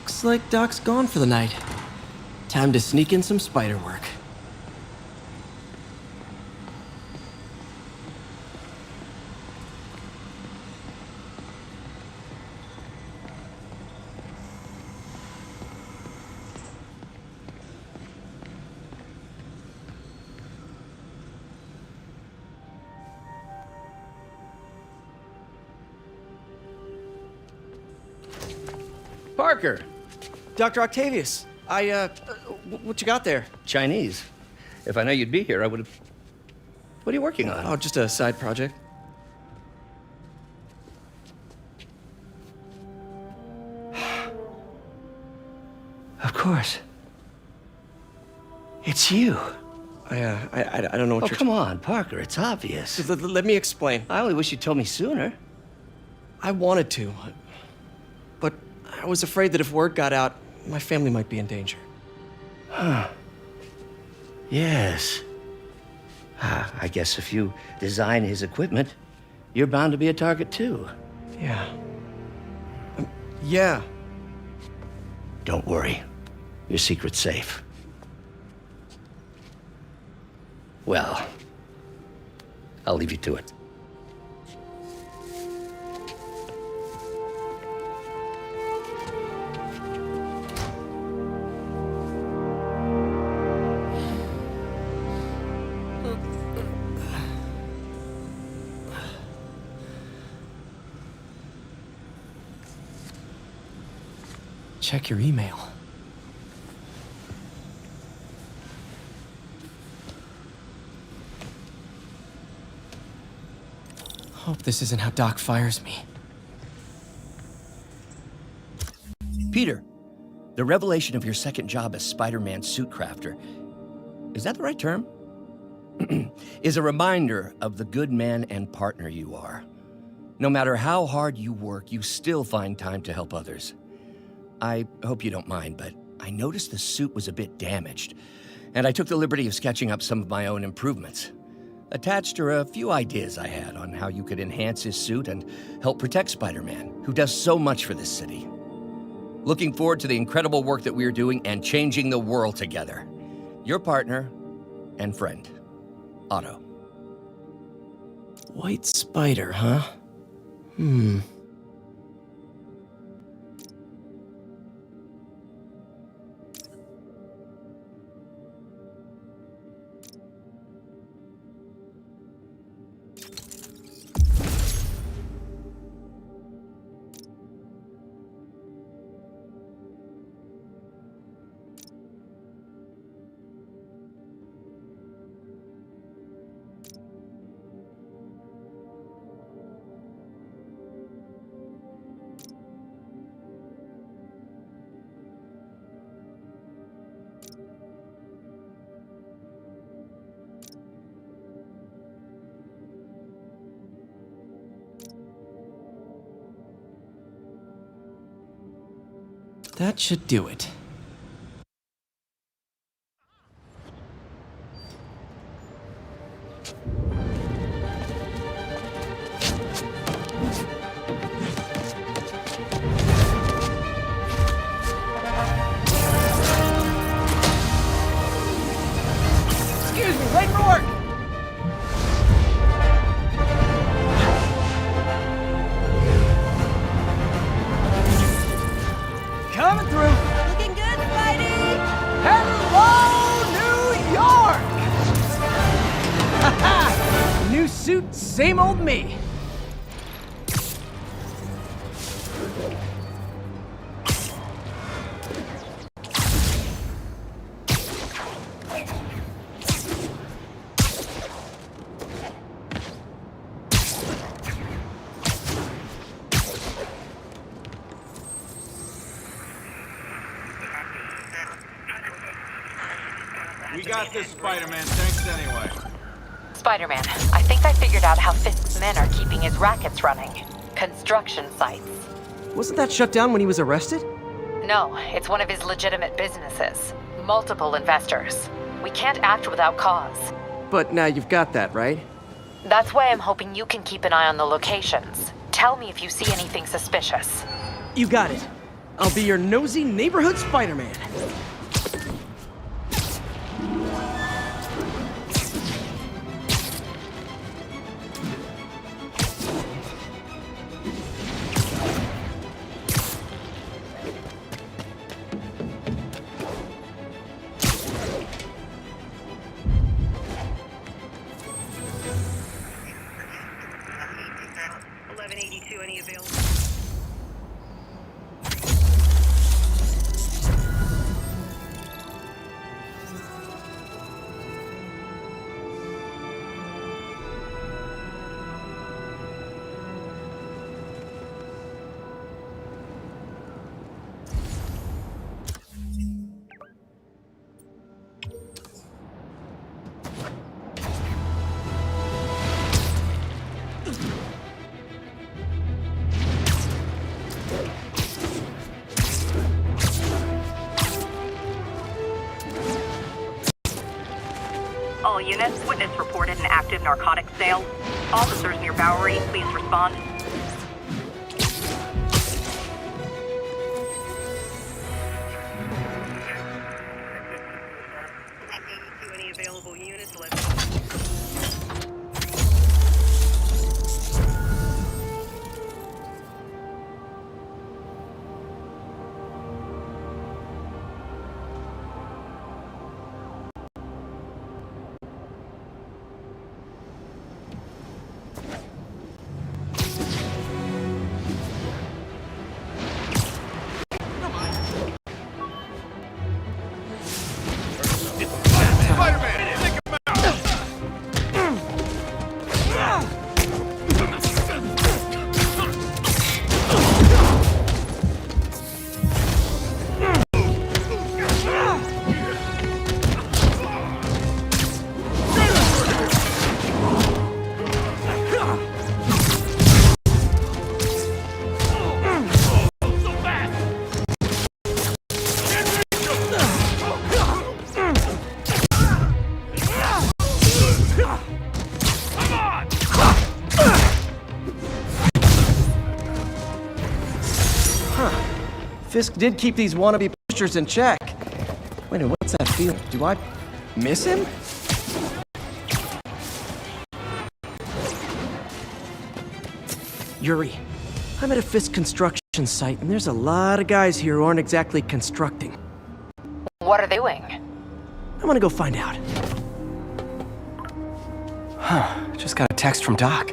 Looks like Doc's gone for the night. Time to sneak in some spider work. Parker! Dr. Octavius, what you got there? Chinese. If I know you'd be here, I would have... What are you working on? Oh, just a side project. Of course. It's you. I don't know what Oh, you're... come on, Parker, it's obvious. Let me explain. I only wish you told me sooner. I wanted to, but I was afraid that if word got out, my family might be in danger. Yes. I guess if you design his equipment, you're bound to be a target too. Yeah. Yeah. Don't worry. Your secret's safe. Well, I'll leave you to it. Check your email. Hope this isn't how Doc fires me. Peter, the revelation of your second job as Spider-Man suit crafter, is that the right term? Is a reminder of the good man and partner you are. No matter how hard you work, you still find time to help others. I hope you don't mind, but I noticed the suit was a bit damaged, and I took the liberty of sketching up some of my own improvements. Attached are a few ideas I had on how you could enhance his suit and help protect Spider-Man, who does so much for this city. Looking forward to the incredible work that we're doing and changing the world together. Your partner and friend, Otto. White spider, huh? That should do it. Excuse me, late for work! Coming through! Looking good, Spidey! Hello, New York! Ha-ha! New suit, same old me. We got this, Spider-Man. Thanks anyway. Spider-Man, I think I figured out how Fisk's men are keeping his rackets running. Construction sites. Wasn't that shut down when he was arrested? No, it's one of his legitimate businesses. Multiple investors. We can't act without cause. But now you've got that, right? That's why I'm hoping you can keep an eye on the locations. Tell me if you see anything suspicious. You got it. I'll be your nosy neighborhood Spider-Man. Any available? All units, witness reported an active narcotics sale. Officers near Bowery, please respond. Any available units, Fisk did keep these wannabe pushers in check. Wait a minute, what's that feel? Do I miss him? Yuri, I'm at a Fisk construction site, and there's a lot of guys here who aren't exactly constructing. What are they doing? I want to go find out. Just got a text from Doc.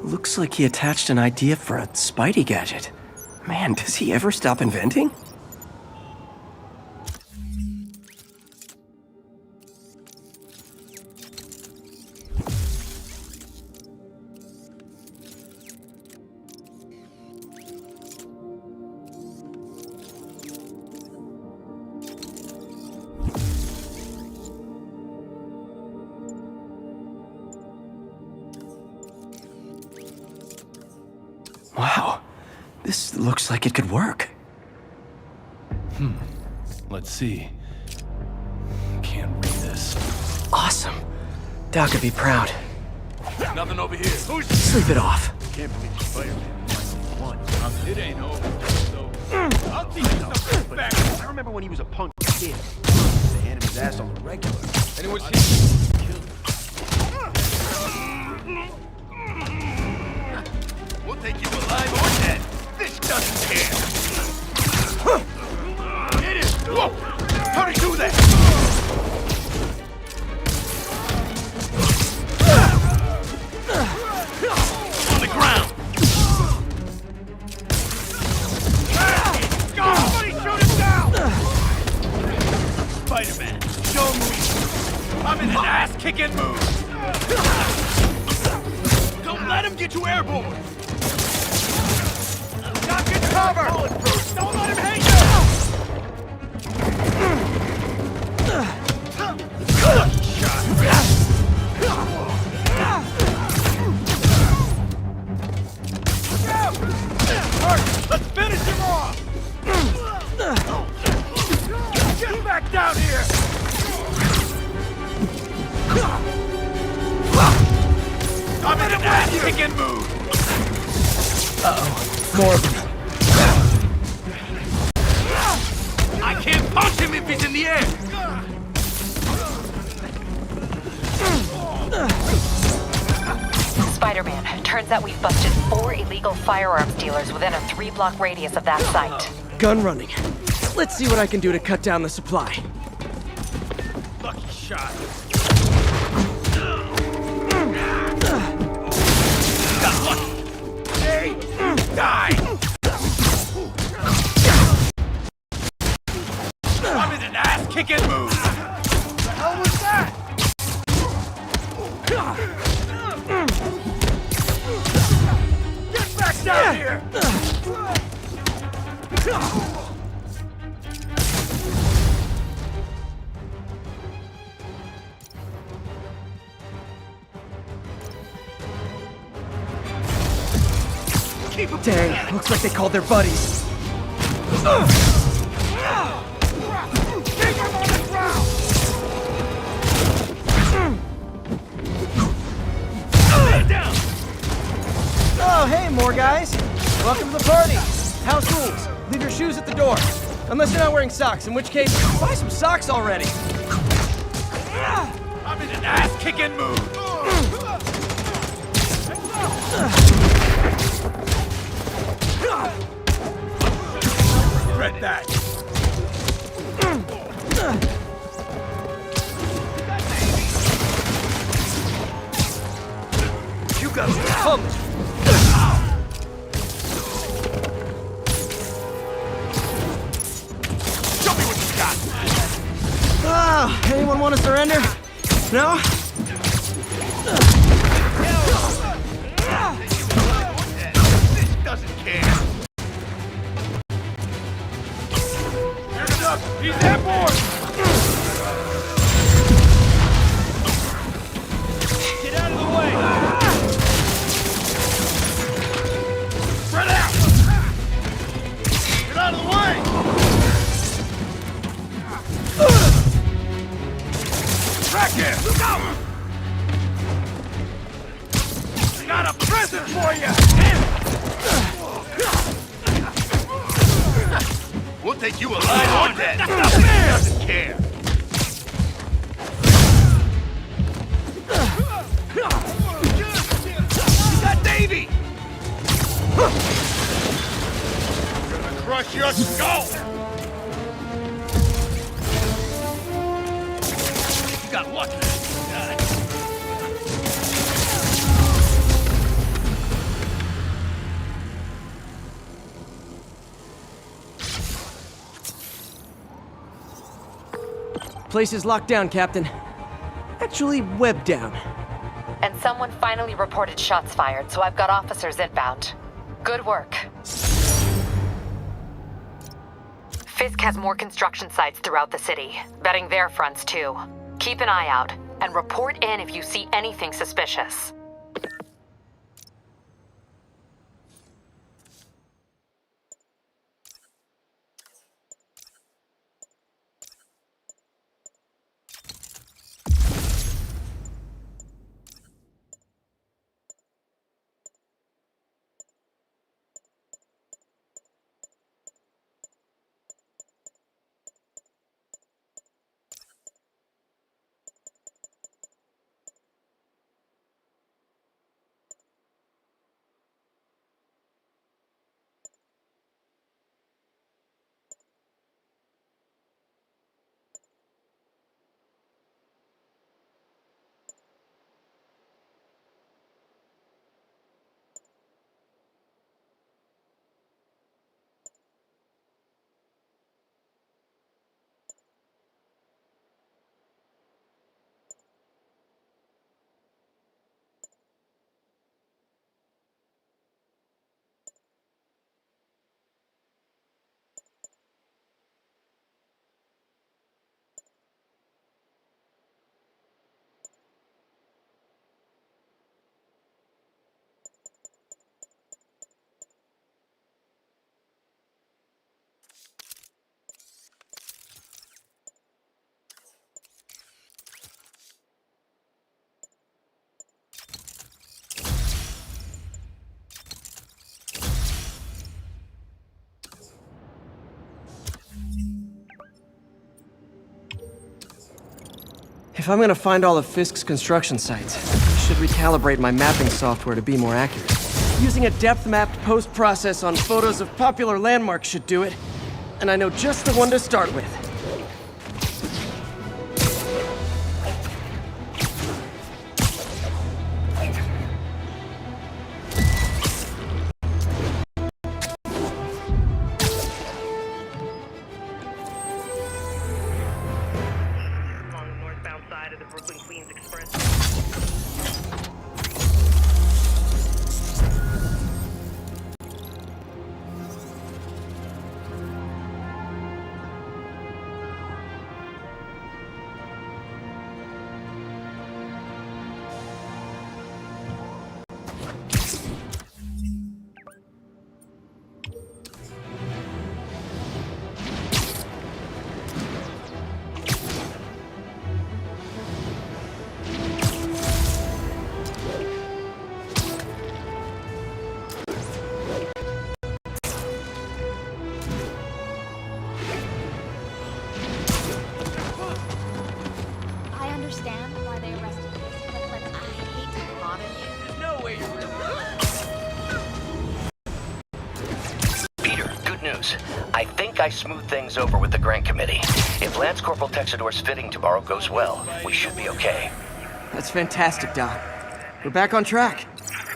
Looks like he attached an idea for a Spidey gadget. Man, does he ever stop inventing? Wow, this looks like it could work. Let's see. Can't read this. Awesome. Doc would be proud. Nothing over here. Sleep it off. Can't believe Spider-Man. It ain't over. So I'll teach you something back. I remember when he was a punk kid. They handed his ass on the regular. Anyone see? We'll take you alive or dead. This doesn't care. Get it! Whoa! How'd he do that? On the ground! Somebody shoot him down! Spider-Man, show me. I'm in an ass-kicking mood. Don't let him get you airborne. Doc, get cover! Don't let him hang you! Good shot! Let's finish him off! Get back down here! I'm in an ass-kicking mood! Uh-oh. More of them. him if he's in the air! Spider-Man, turns out we've busted 4 illegal firearms dealers within a 3-block radius of that site. Gun running. Let's see what I can do to cut down the supply. Lucky shot. Got lucky! Hey! Die! I'm in an ass-kicking mood! What the hell was that? Get back down here! Dang, looks like they called their buddies. Oh, hey, more guys. Welcome to the party. House rules. Leave your shoes at the door. Unless you're not wearing socks, in which case, buy some socks already. I'm in an ass-kicking mood! Regret that! You got pumped! Show me what you got! Ah, anyone want to surrender? No? This doesn't care! Turn it up! He's airborne! Get out of the way! Spread out! Get out of the way! Track him! Look out! I got a present for you! We'll take you alive or dead! He doesn't care! You got Davey! I'm gonna crush your skull! You got lucky! Place is locked down, Captain. Actually, webbed down. And someone finally reported shots fired, so I've got officers inbound. Good work. Fisk has more construction sites throughout the city, betting their fronts too. Keep an eye out, and report in if you see anything suspicious. If I'm gonna find all of Fisk's construction sites, I should recalibrate my mapping software to be more accurate. Using a depth-mapped post-process on photos of popular landmarks should do it. And I know just the one to start with. Along the northbound side of the Brooklyn-Queens Express. I understand why they arrested us, but I hate to bother you. There's no way you're really... Peter, good news. I think I smoothed things over with the grant committee. If Lance Corporal Texador's fitting tomorrow goes well, we should be okay. That's fantastic, Doc. We're back on track.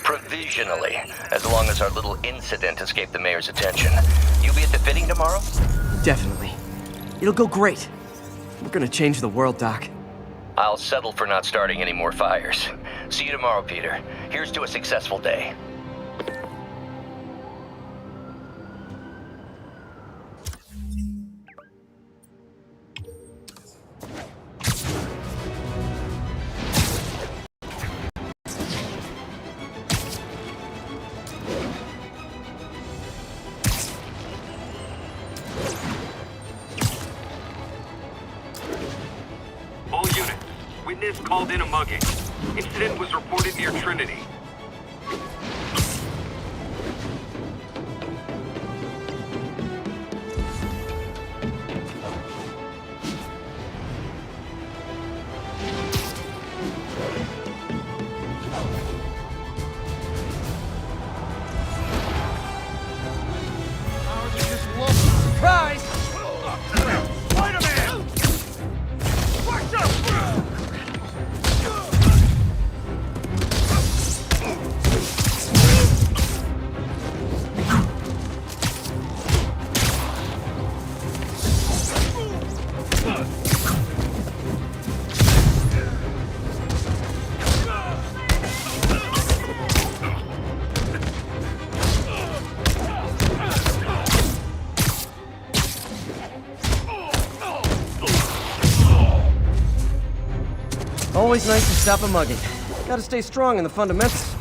Provisionally, as long as our little incident escaped the mayor's attention. You'll be at the fitting tomorrow? Definitely. It'll go great. We're gonna change the world, Doc. I'll settle for not starting any more fires. See you tomorrow, Peter. Here's to a successful day. All units. Witness called in a mugging. Incident was reported near Trinity. Surprise! Spider-Man! Watch out! Always nice to stop a mugging. Gotta stay strong in the fundamentals.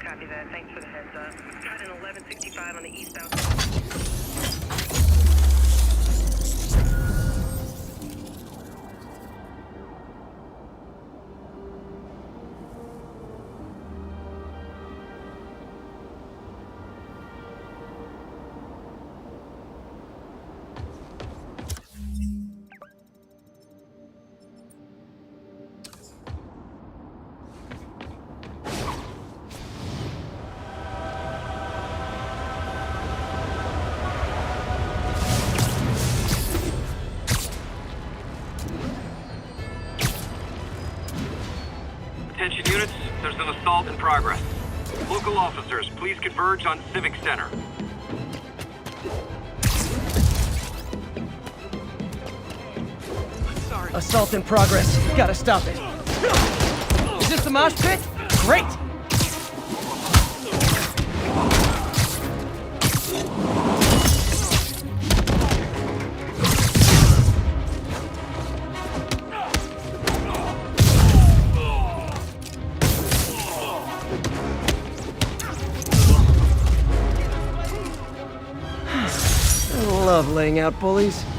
Copy that. Thanks for the heads up. Got an 1165 on the eastbound. Attention units, there's an assault in progress. Local officers, please converge on Civic Center. Assault in progress. Gotta stop it. Is this the mosh pit? Great! love laying out bullies.